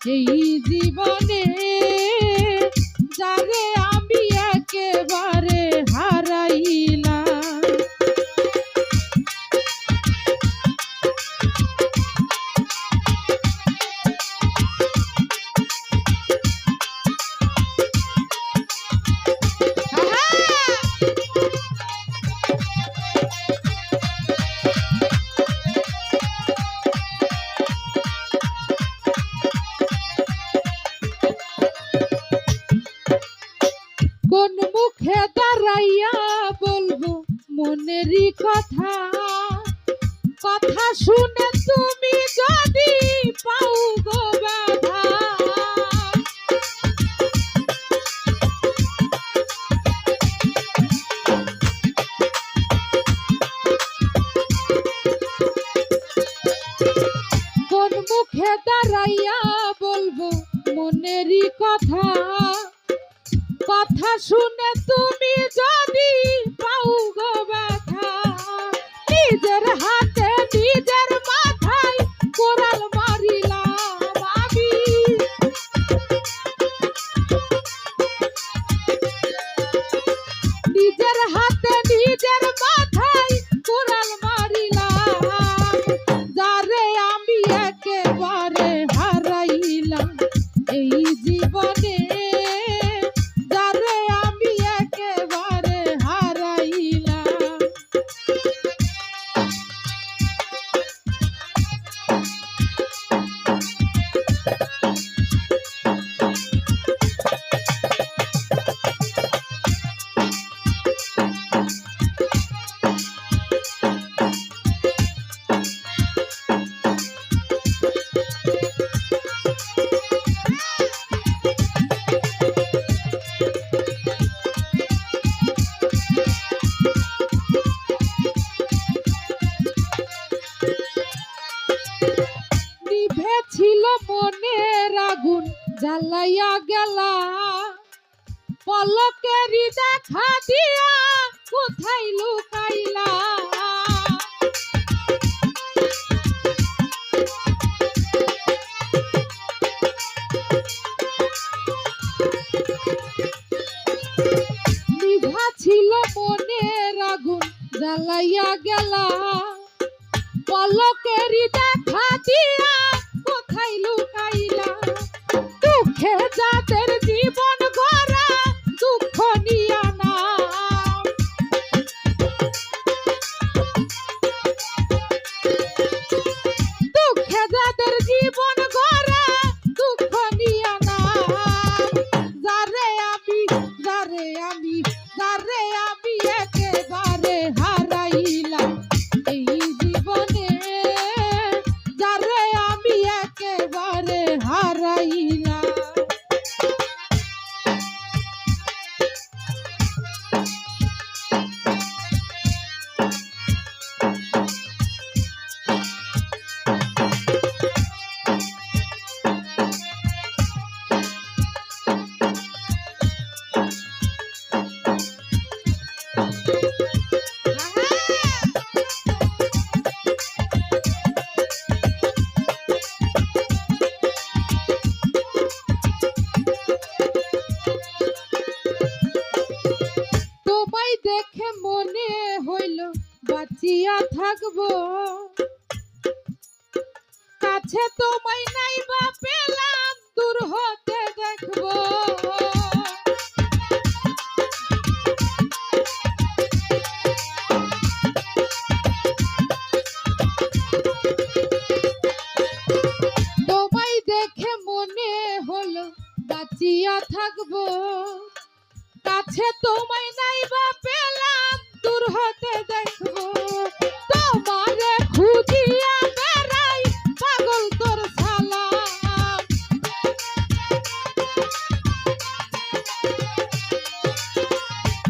এই জীবনে যারে আমি একেবারে হারাইলাম। কোন মুখে দাঁড়াইয়া বলবো মনেরই কথা, কথা শুনে তুমি যদি পাও গো বাধা। কোন মুখে দাঁড়াইয়া বলবো মনেরই কথা, কথা শুনে তুমি যদি পাও গো ব্যথা। নিজের হাতে নিজের মাথায় কোরাল মারিলাম আমি, নিজের হাতে নিজের মাথায় কোরাল মারিলাম। যারে আমি একেবারে হারাইলাম এই জীবনে, ছিল মনের আগুন জ্বালাইয়া গেলা, পলকেরই দেখা দিয়া কোথায় লুকাইলা। নিভা ছিল মনের আগুন জ্বালাইয়া গেলা, পলকেরই দেখা দিয়া কোথায় লুকাইলা। দুঃখে যাদের জীবন গড়া দুঃখ নিয়া না, দুঃখে যাদের জীবন গড়া দুঃখ নিয়া না। যারে আমি যারে আমি যারে আমি একেবারে হারাইলাম এই জীবনে, যারে আমি একেবারে হারাইলাম। দেখে মনে হইল বাঁচিয়া থাকবো, কাছে তোমায় নাই বা পেলাম দূর হতে দেখবো। তোমায় দেখে মনে হলো বাঁচিয়া থাকবো, কাছে তোমায় নাই বা পেলাম দূর হতে দেখবো। তোমারে খুঁজিয়া বেড়াই পাগল তোর সালাম,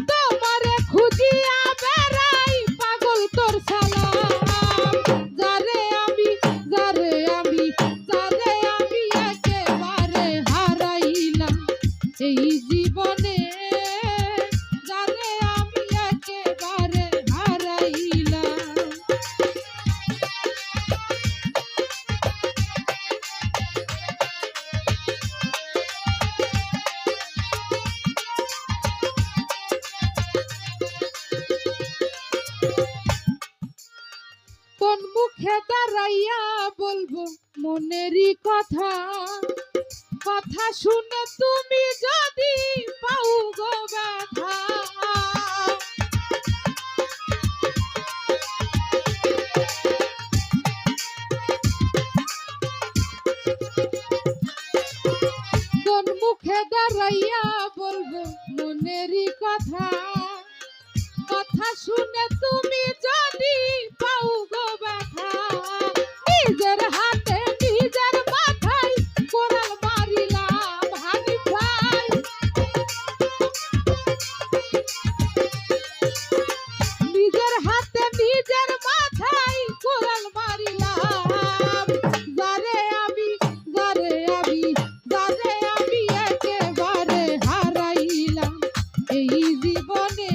তোমারে খুঁজিয়া বেড়াই পাগল তোর সালাম। যারে আমি যারে আমি যারে আমি একেবারে হারাইলাম এই জীবনে, যারে আমি মুখে দাঁড়াইয়া বলবো মনেরই কথা, কথা শুনে তুমি যদি পাও গো ব্যথা। কোন মুখে দাঁড়াইয়া বলবো মনেরই কথা, কথা শুনে তুমি যদি পাও গো ব্যথা। নিজের হাতে নিজের মাথায় কোরাল মারিলাম হানি ভাই, নিজের হাতে নিজের মাথায় কোরাল মারিলাম। যারে আমি যারে আমি যারে আমি একেবারে হারাইলাম এই জীবনে,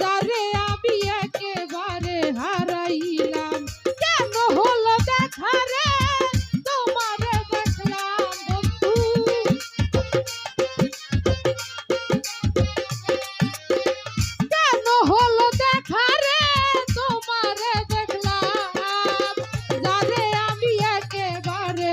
যারে আমি একেবারে হারাইলাম। কেন হলো দেখা রে তোমারে দেখলাম বন্ধু, কেন হলো দেখা রে তোমারে দেখলাম, যারে আমি একেবারে